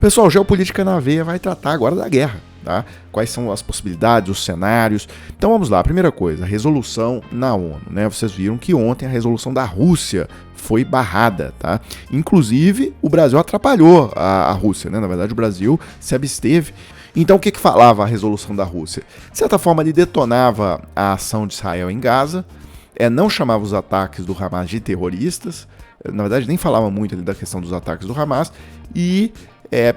Pessoal, Geopolítica na Veia vai tratar agora da guerra, tá? Quais são as possibilidades, os cenários. Então vamos lá, primeira coisa, resolução na ONU, né? Vocês viram que ontem a resolução da Rússia foi barrada, tá? Inclusive, o Brasil atrapalhou a Rússia, né? Na verdade, o Brasil se absteve. Então, o que falava a resolução da Rússia? De certa forma, ele detonava a ação de Israel em Gaza, não chamava os ataques do Hamas de terroristas, na verdade, nem falava muito ali da questão dos ataques do Hamas, e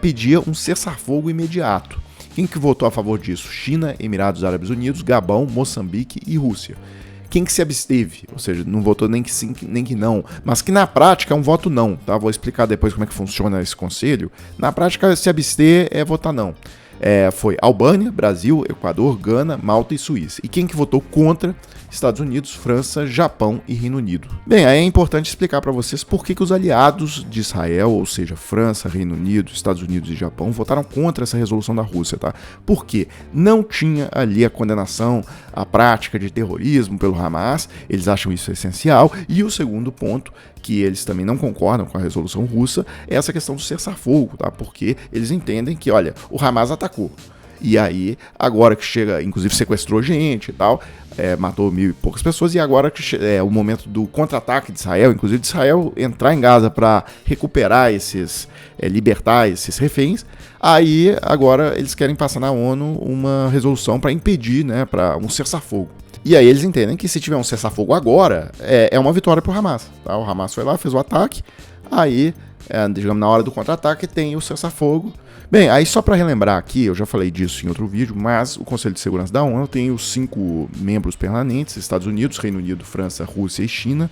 pedia um cessar-fogo imediato. Quem que votou a favor disso? China, Emirados Árabes Unidos, Gabão, Moçambique e Rússia. Quem que se absteve? Ou seja, não votou nem que sim, nem que não, mas que na prática é um voto não, tá? Vou explicar depois como é que funciona esse conselho. Na prática, se abster é votar não. Foi Albânia, Brasil, Equador, Gana, Malta e Suíça. E quem que votou contra? Estados Unidos, França, Japão e Reino Unido. Bem, aí é importante explicar para vocês por que os aliados de Israel, ou seja, França, Reino Unido, Estados Unidos e Japão, votaram contra essa resolução da Rússia, tá? Porque não tinha ali a condenação à prática de terrorismo pelo Hamas, eles acham isso essencial. E o segundo ponto, que eles também não concordam com a resolução russa, é essa questão do cessar-fogo, tá? Porque eles entendem que, olha, o Hamas atacou. E aí, agora que chega, inclusive sequestrou gente e tal, matou 1.000 e poucas pessoas, e agora que é o momento do contra-ataque de Israel, inclusive de Israel entrar em Gaza para recuperar libertar esses reféns, aí agora eles querem passar na ONU uma resolução para impedir, né, para um cessar-fogo. E aí eles entendem que se tiver um cessar-fogo agora, é uma vitória para o Hamas. Tá? O Hamas foi lá, fez o ataque, aí, digamos, na hora do contra-ataque tem o cessar-fogo. Bem, aí só para relembrar aqui, eu já falei disso em outro vídeo, mas o Conselho de Segurança da ONU tem os 5 membros permanentes, Estados Unidos, Reino Unido, França, Rússia e China.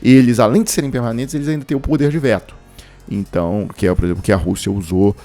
Eles, além de serem permanentes, eles ainda têm o poder de veto. Então, que é, por exemplo, que a Rússia usou,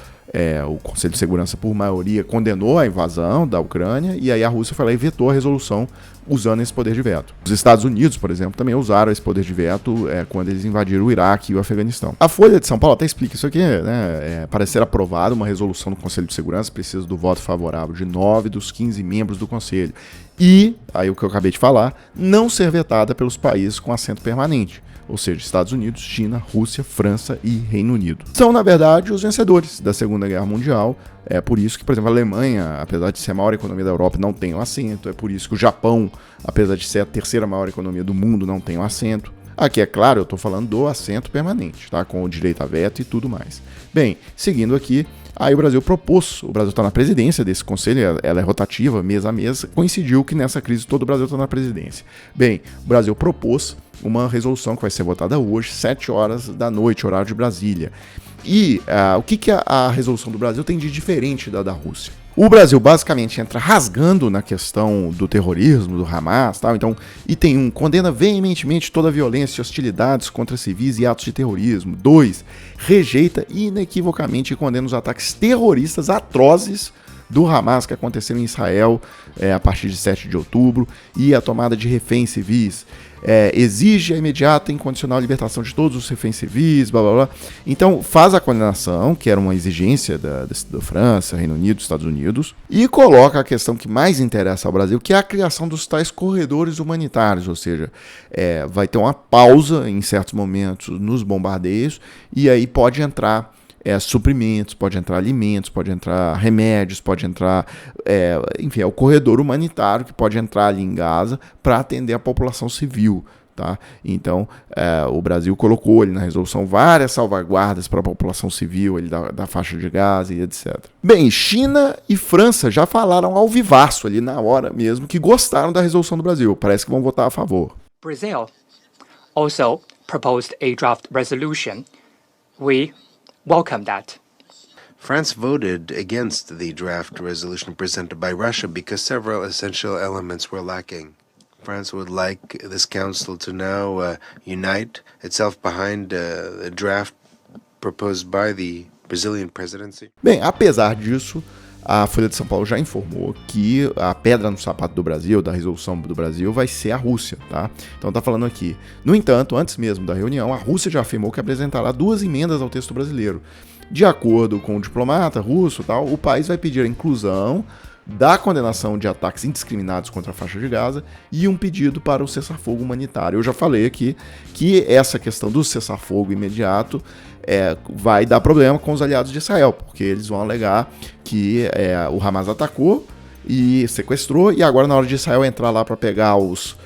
o Conselho de Segurança, por maioria, condenou a invasão da Ucrânia, e aí a Rússia foi lá e vetou a resolução usando esse poder de veto. Os Estados Unidos, por exemplo, também usaram esse poder de veto quando eles invadiram o Iraque e o Afeganistão. A Folha de São Paulo até explica isso aqui, né? Para ser aprovada uma resolução do Conselho de Segurança, precisa do voto favorável de 9 dos 15 membros do Conselho. E, aí o que eu acabei de falar, não ser vetada pelos países com assento permanente. Ou seja, Estados Unidos, China, Rússia, França e Reino Unido. São, na verdade, os vencedores da Segunda Guerra Mundial. É por isso que, por exemplo, a Alemanha, apesar de ser a maior economia da Europa, não tem um assento. É por isso que o Japão, apesar de ser a terceira maior economia do mundo, não tem um assento. Aqui, é claro, eu estou falando do assento permanente, tá? Com o direito a veto e tudo mais. Bem, seguindo aqui, aí o Brasil está na presidência desse conselho, ela é rotativa, mês a mês, coincidiu que nessa crise todo o Brasil está na presidência. Bem, o Brasil propôs uma resolução que vai ser votada hoje, 7 horas da noite, horário de Brasília. E o que a resolução do Brasil tem de diferente da Rússia? O Brasil basicamente entra rasgando na questão do terrorismo, do Hamas, tal, então, item 1, condena veementemente toda a violência e hostilidades contra civis e atos de terrorismo. 2, rejeita inequivocamente e condena os ataques terroristas atrozes do Hamas que aconteceram em Israel a partir de 7 de outubro e a tomada de reféns civis. Exige a imediata e incondicional libertação de todos os reféns civis, blá blá blá. Então faz a condenação, que era uma exigência da França, Reino Unido, Estados Unidos, e coloca a questão que mais interessa ao Brasil, que é a criação dos tais corredores humanitários, ou seja, vai ter uma pausa em certos momentos nos bombardeios, e aí pode entrar suprimentos, pode entrar alimentos, pode entrar remédios, pode entrar, enfim, é o corredor humanitário que pode entrar ali em Gaza para atender a população civil, tá? Então, o Brasil colocou ali na resolução várias salvaguardas para a população civil ali da faixa de Gaza e etc. Bem, China e França já falaram ao vivaço ali na hora mesmo que gostaram da resolução do Brasil, parece que vão votar a favor. Brazil also proposed a draft resolution. We welcome that. France voted against the draft resolution presented by Russia because several essential elements were lacking. France would like this council to now unite itself behind the draft proposed by the Brazilian presidency. Bem, apesar disso, a Folha de São Paulo já informou que a pedra no sapato do Brasil, da resolução do Brasil, vai ser a Rússia, tá? Então tá falando aqui. No entanto, antes mesmo da reunião, a Rússia já afirmou que apresentará 2 emendas ao texto brasileiro. De acordo com o diplomata russo, tal, o país vai pedir a inclusão da condenação de ataques indiscriminados contra a faixa de Gaza e um pedido para o cessar-fogo humanitário. Eu já falei aqui que essa questão do cessar-fogo imediato vai dar problema com os aliados de Israel, porque eles vão alegar que o Hamas atacou e sequestrou, e agora na hora de Israel entrar lá para pegar os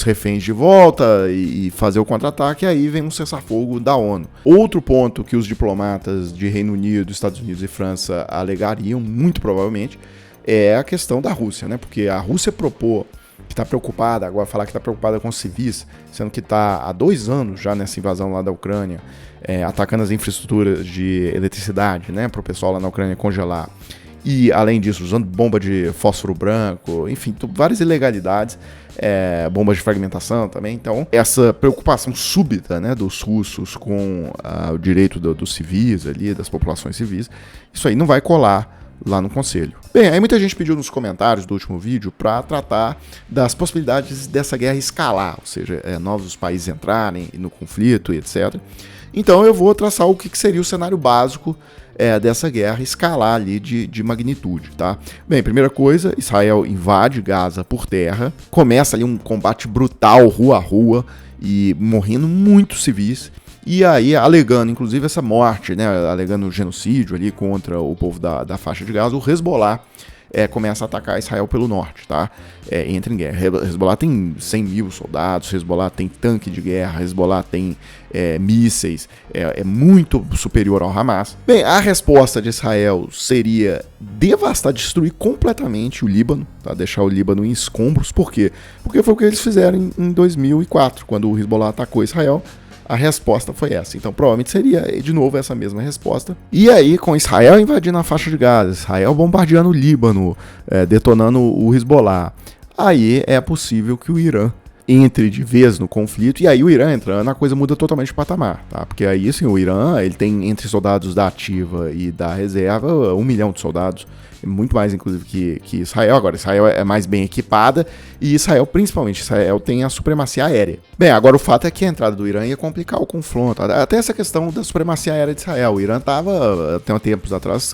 reféns de volta e fazer o contra-ataque, aí vem um cessar-fogo da ONU. Outro ponto que os diplomatas de Reino Unido, Estados Unidos e França alegariam, muito provavelmente, é a questão da Rússia, né? Porque a Rússia propôs que está preocupada, agora falar que está preocupada com os civis, sendo que está há 2 anos já nessa invasão lá da Ucrânia, atacando as infraestruturas de eletricidade, né? Para o pessoal lá na Ucrânia congelar. E, além disso, usando bomba de fósforo branco, enfim, várias ilegalidades, bombas de fragmentação também. Então, essa preocupação súbita, né, dos russos com o direito dos civis ali, das populações civis, isso aí não vai colar lá no Conselho. Bem, aí muita gente pediu nos comentários do último vídeo para tratar das possibilidades dessa guerra escalar, ou seja, novos países entrarem no conflito e etc. Então eu vou traçar o que seria o cenário básico dessa guerra escalar ali de magnitude, tá? Bem, primeira coisa, Israel invade Gaza por terra, começa ali um combate brutal, rua a rua, e morrendo muitos civis, e aí alegando, inclusive, essa morte, né, alegando o genocídio ali contra o povo da faixa de Gaza, o Hezbollah começa a atacar Israel pelo norte, tá? Entra em guerra. Hezbollah tem 100 mil soldados, Hezbollah tem tanque de guerra, Hezbollah tem mísseis, é muito superior ao Hamas. Bem, a resposta de Israel seria devastar, destruir completamente o Líbano, tá? Deixar o Líbano em escombros. Por quê? Porque foi o que eles fizeram em 2004, quando o Hezbollah atacou Israel. A resposta foi essa. Então, provavelmente seria, de novo, essa mesma resposta. E aí, com Israel invadindo a faixa de Gaza, Israel bombardeando o Líbano, detonando o Hezbollah, aí é possível que o Irã entre de vez no conflito, e aí o Irã entrando, a coisa muda totalmente de patamar, tá? Porque aí, assim, o Irã, ele tem entre soldados da ativa e da reserva 1 milhão de soldados, muito mais, inclusive, que Israel. Agora, Israel é mais bem equipada, e Israel, principalmente, Israel tem a supremacia aérea. Bem, agora o fato é que a entrada do Irã ia complicar o confronto, até essa questão da supremacia aérea de Israel. O Irã estava, até tempos atrás,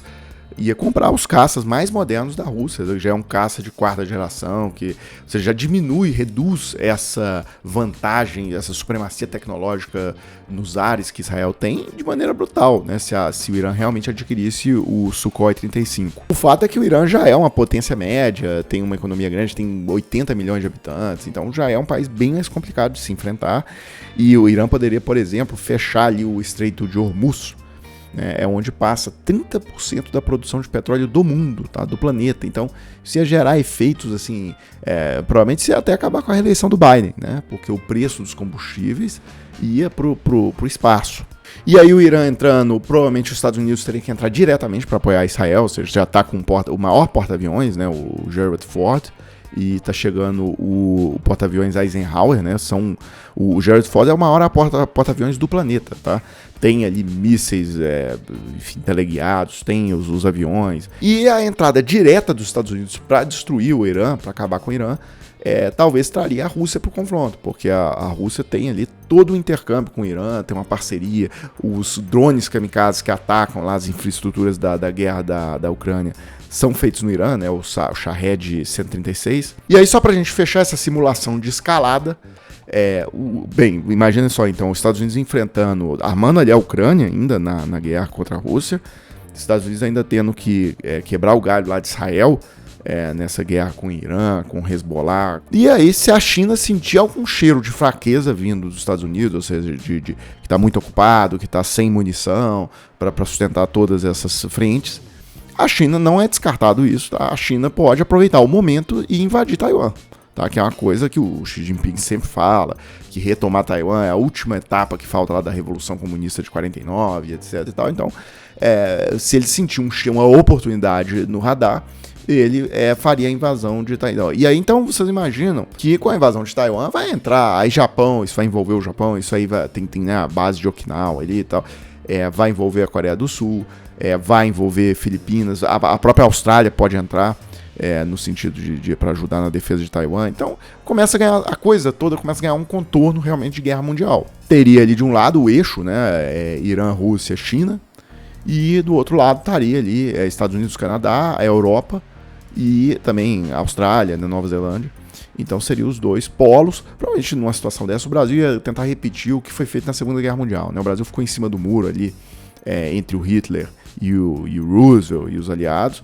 ia comprar os caças mais modernos da Rússia, já é um caça de 4ª geração, que, ou seja, já diminui, reduz essa vantagem, essa supremacia tecnológica nos ares que Israel tem de maneira brutal, né, se o Irã realmente adquirisse o Sukhoi 35. O fato é que o Irã já é uma potência média, tem uma economia grande, tem 80 milhões de habitantes, então já é um país bem mais complicado de se enfrentar, e o Irã poderia, por exemplo, fechar ali o Estreito de Hormuz, é onde passa 30% da produção de petróleo do mundo, tá? Do planeta. Então, isso ia gerar efeitos, assim, provavelmente isso ia até acabar com a reeleição do Biden, né? Porque o preço dos combustíveis ia pro espaço. E aí o Irã entrando, provavelmente os Estados Unidos teriam que entrar diretamente para apoiar Israel, ou seja, já está com o maior porta-aviões, né? O Gerald Ford. E está chegando o porta-aviões Eisenhower, né? O Gerald Ford é o maior porta-aviões do planeta, tá? Tem ali mísseis, enfim, teleguiados, tem os aviões. E a entrada direta dos Estados Unidos para destruir o Irã, para acabar com o Irã, talvez traria a Rússia para o confronto, porque a Rússia tem ali todo o intercâmbio com o Irã, tem uma parceria, os drones kamikazes que atacam lá as infraestruturas da guerra da Ucrânia são feitos no Irã, né, o Shahed 136. E aí, só pra gente fechar essa simulação de escalada, bem, imagina só, então, os Estados Unidos armando ali a Ucrânia ainda na guerra contra a Rússia, os Estados Unidos ainda tendo que quebrar o galho lá de Israel, nessa guerra com o Irã, com o Hezbollah. E aí, se a China sentir algum cheiro de fraqueza vindo dos Estados Unidos, ou seja, que está muito ocupado, que está sem munição para sustentar todas essas frentes, a China, não é descartado isso, tá? A China pode aproveitar o momento e invadir Taiwan, tá? Que é uma coisa que o Xi Jinping sempre fala, que retomar Taiwan é a última etapa que falta lá da Revolução Comunista de 49, etc e tal. Então, se ele sentir uma oportunidade no radar, ele faria a invasão de Taiwan. E aí, então, vocês imaginam que com a invasão de Taiwan vai entrar, aí Japão, isso vai envolver o Japão, isso aí tem né, a base de Okinawa ali e tal, vai envolver a Coreia do Sul, vai envolver Filipinas, a própria Austrália pode entrar, no sentido de para ajudar na defesa de Taiwan. Então, a coisa toda começa a ganhar um contorno realmente de guerra mundial. Teria ali de um lado o eixo, né, Irã, Rússia, China, e do outro lado estaria ali Estados Unidos, Canadá, a Europa, e também Austrália, né, Nova Zelândia. Então seriam os dois polos. Provavelmente numa situação dessa o Brasil ia tentar repetir o que foi feito na Segunda Guerra Mundial, né? O Brasil ficou em cima do muro ali, entre o Hitler e o Roosevelt e os aliados,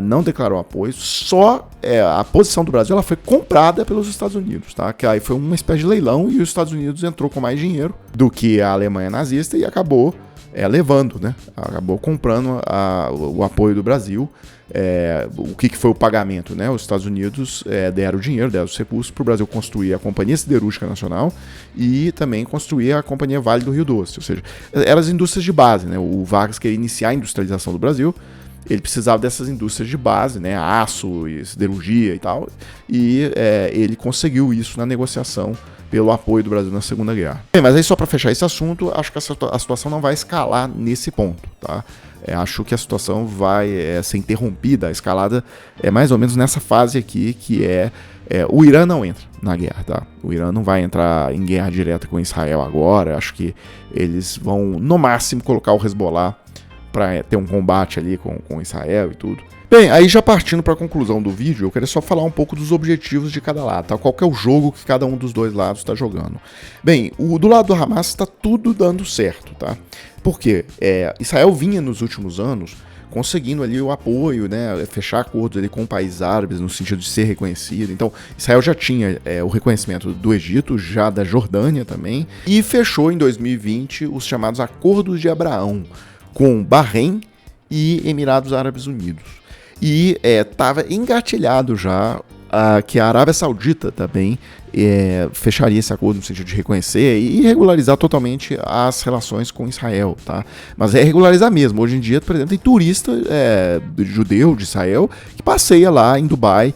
não declarou apoio, só a posição do Brasil ela foi comprada pelos Estados Unidos, tá? Que aí foi uma espécie de leilão e os Estados Unidos entrou com mais dinheiro do que a Alemanha nazista e acabou levando, né? Acabou comprando o apoio do Brasil. O que foi o pagamento, né? Os Estados Unidos deram o dinheiro, deram os recursos para o Brasil construir a Companhia Siderúrgica Nacional e também construir a Companhia Vale do Rio Doce, ou seja, eram as indústrias de base, né? O Vargas queria iniciar a industrialização do Brasil, ele precisava dessas indústrias de base, né? Aço e siderurgia e tal, e ele conseguiu isso na negociação pelo apoio do Brasil na Segunda Guerra. Bem, mas aí só para fechar esse assunto, acho que a situação não vai escalar nesse ponto, tá? Acho que a situação vai ser interrompida, a escalada é mais ou menos nessa fase aqui, que o Irã não entra na guerra, tá? O Irã não vai entrar em guerra direta com Israel agora, acho que eles vão, no máximo, colocar o Hezbollah para ter um combate ali com Israel e tudo. Bem, aí já partindo para a conclusão do vídeo, eu queria só falar um pouco dos objetivos de cada lado, tá? Qual que é o jogo que cada um dos dois lados está jogando. Bem, do lado do Hamas está tudo dando certo, tá? Por quê? Israel vinha nos últimos anos conseguindo ali o apoio, né? Fechar acordos ali com países árabes no sentido de ser reconhecido. Então, Israel já tinha o reconhecimento do Egito, já da Jordânia também, e fechou em 2020 os chamados Acordos de Abraão com Bahrein e Emirados Árabes Unidos. E estava engatilhado já que a Arábia Saudita também fecharia esse acordo no sentido de reconhecer e regularizar totalmente as relações com Israel, tá? Mas regularizar mesmo. Hoje em dia, por exemplo, tem turista judeu de Israel que passeia lá em Dubai,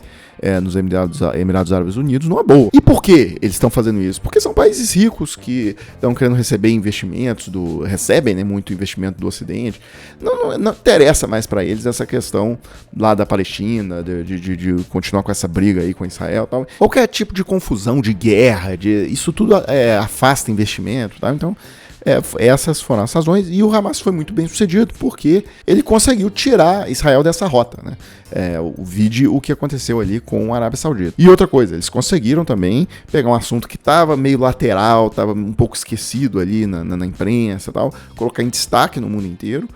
nos Emirados Árabes Unidos, numa boa. E por que eles estão fazendo isso? Porque são países ricos que estão querendo receber investimentos, recebem, né, muito investimento do Ocidente. Não interessa mais para eles essa questão lá da Palestina, de continuar com essa briga aí com Israel e tal. Qualquer tipo de confusão, de guerra, isso tudo afasta investimento, tá? Então, essas foram as razões, e o Hamas foi muito bem sucedido porque ele conseguiu tirar Israel dessa rota, né? O que aconteceu ali com a Arábia Saudita. E outra coisa, eles conseguiram também pegar um assunto que estava meio lateral, estava um pouco esquecido ali na imprensa e tal, colocar em destaque no mundo inteiro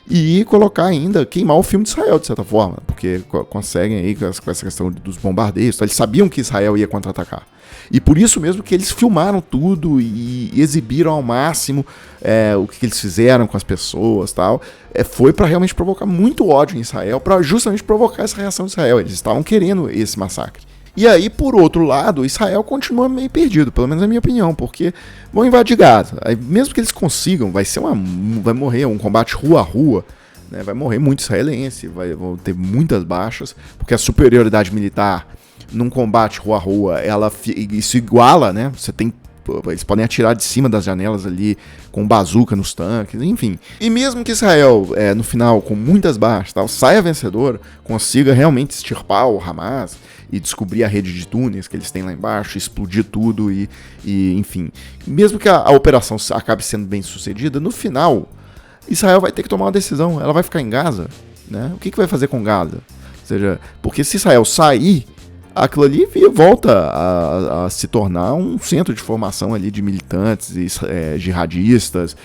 e colocar ainda, queimar o filme de Israel, de certa forma, porque conseguem aí com essa questão dos bombardeios, eles sabiam que Israel ia contra-atacar. E por isso mesmo que eles filmaram tudo e exibiram ao máximo o que eles fizeram com as pessoas e tal. Foi para realmente provocar muito ódio em Israel, para justamente provocar essa reação de Israel. Eles estavam querendo esse massacre. E aí, por outro lado, Israel continua meio perdido, pelo menos na minha opinião, porque vão invadir Gaza. Aí, mesmo que eles consigam, vai morrer um combate rua a rua, né? Vai morrer muito israelense, vão ter muitas baixas, porque a superioridade militar num combate rua a rua, isso iguala, né? Eles podem atirar de cima das janelas ali com bazuca nos tanques, enfim. E mesmo que Israel, no final, com muitas baixas, tal, saia vencedor, consiga realmente extirpar o Hamas e descobrir a rede de túneis que eles têm lá embaixo, explodir tudo e enfim. Mesmo que a operação acabe sendo bem sucedida, no final, Israel vai ter que tomar uma decisão. Ela vai ficar em Gaza, né? O que vai fazer com Gaza? Ou seja, porque se Israel sair, aquilo ali volta a se tornar um centro de formação ali de militantes jihadistas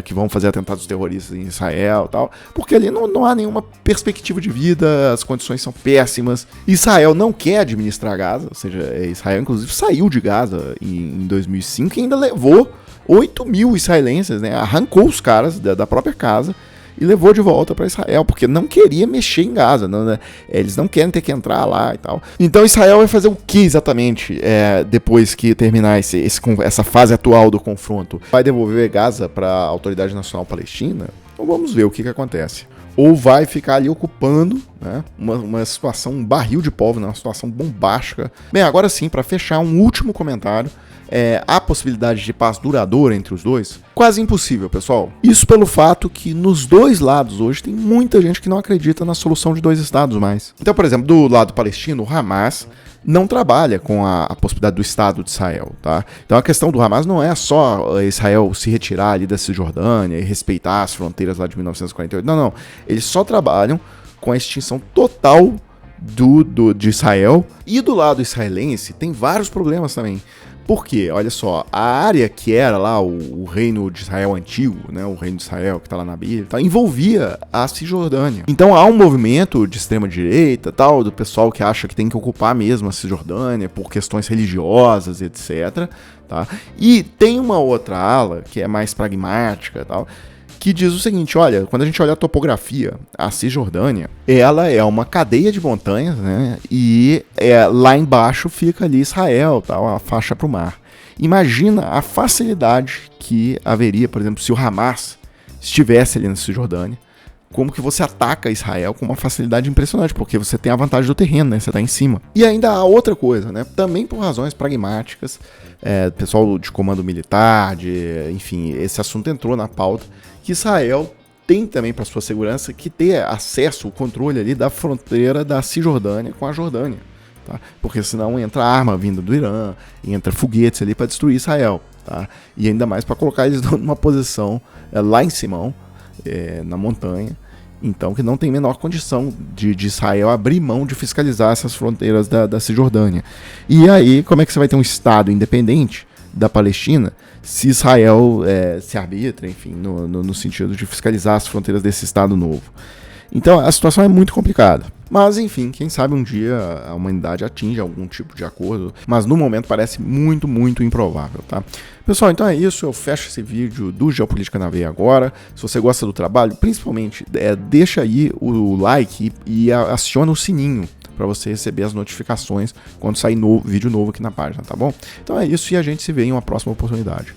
que vão fazer atentados terroristas em Israel e tal, porque ali não há nenhuma perspectiva de vida, as condições são péssimas. Israel não quer administrar Gaza, ou seja, Israel inclusive saiu de Gaza em 2005 e ainda levou 8 mil israelenses, né, arrancou os caras da própria casa e levou de volta para Israel, porque não queria mexer em Gaza, né? Eles não querem ter que entrar lá e tal. Então Israel vai fazer o que exatamente depois que terminar essa fase atual do confronto? Vai devolver Gaza para a Autoridade Nacional Palestina? Então vamos ver o que acontece. Ou vai ficar ali ocupando, né, uma situação, um barril de pólvora, uma situação bombástica. Bem, agora sim, para fechar, um último comentário. Há possibilidade de paz duradoura entre os dois? Quase impossível, pessoal. Isso pelo fato que nos dois lados hoje tem muita gente que não acredita na solução de dois estados mais. Então, por exemplo, do lado palestino, o Hamas não trabalha com a possibilidade do Estado de Israel, tá? Então a questão do Hamas não é só Israel se retirar ali da Cisjordânia e respeitar as fronteiras lá de 1948. Não. Eles só trabalham com a extinção total de Israel. E do lado israelense tem vários problemas também. Por quê? Olha só, a área que era lá o reino de Israel antigo, né, o reino de Israel que está lá na Bíblia, envolvia a Cisjordânia. Então há um movimento de extrema direita, tal, do pessoal que acha que tem que ocupar mesmo a Cisjordânia por questões religiosas, etc. Tá? E tem uma outra ala que é mais pragmática, tal, que diz o seguinte, olha, quando a gente olha a topografia, a Cisjordânia, ela é uma cadeia de montanhas, né, e lá embaixo fica ali Israel, tal, a faixa para o mar. Imagina a facilidade que haveria, por exemplo, se o Hamas estivesse ali na Cisjordânia, como que você ataca Israel com uma facilidade impressionante, porque você tem a vantagem do terreno, né, você está em cima. E ainda há outra coisa, né, também por razões pragmáticas, pessoal de comando militar, enfim, esse assunto entrou na pauta, que Israel tem também para sua segurança que ter acesso, o controle ali da fronteira da Cisjordânia com a Jordânia, tá? Porque senão entra arma vinda do Irã, entra foguetes ali para destruir Israel, tá? E ainda mais para colocar eles numa posição lá em cima, na montanha, então que não tem menor condição de Israel abrir mão de fiscalizar essas fronteiras da Cisjordânia. E aí, como é que você vai ter um Estado independente da Palestina se Israel se arbitra, enfim, no sentido de fiscalizar as fronteiras desse Estado novo? Então a situação é muito complicada. Mas enfim, quem sabe um dia a humanidade atinge algum tipo de acordo, mas no momento parece muito, muito improvável, tá? Pessoal, então é isso, eu fecho esse vídeo do Geopolítica na Veia agora. Se você gosta do trabalho, principalmente deixa aí o like e aciona o sininho para você receber as notificações quando sair vídeo novo aqui na página, tá bom? Então é isso e a gente se vê em uma próxima oportunidade.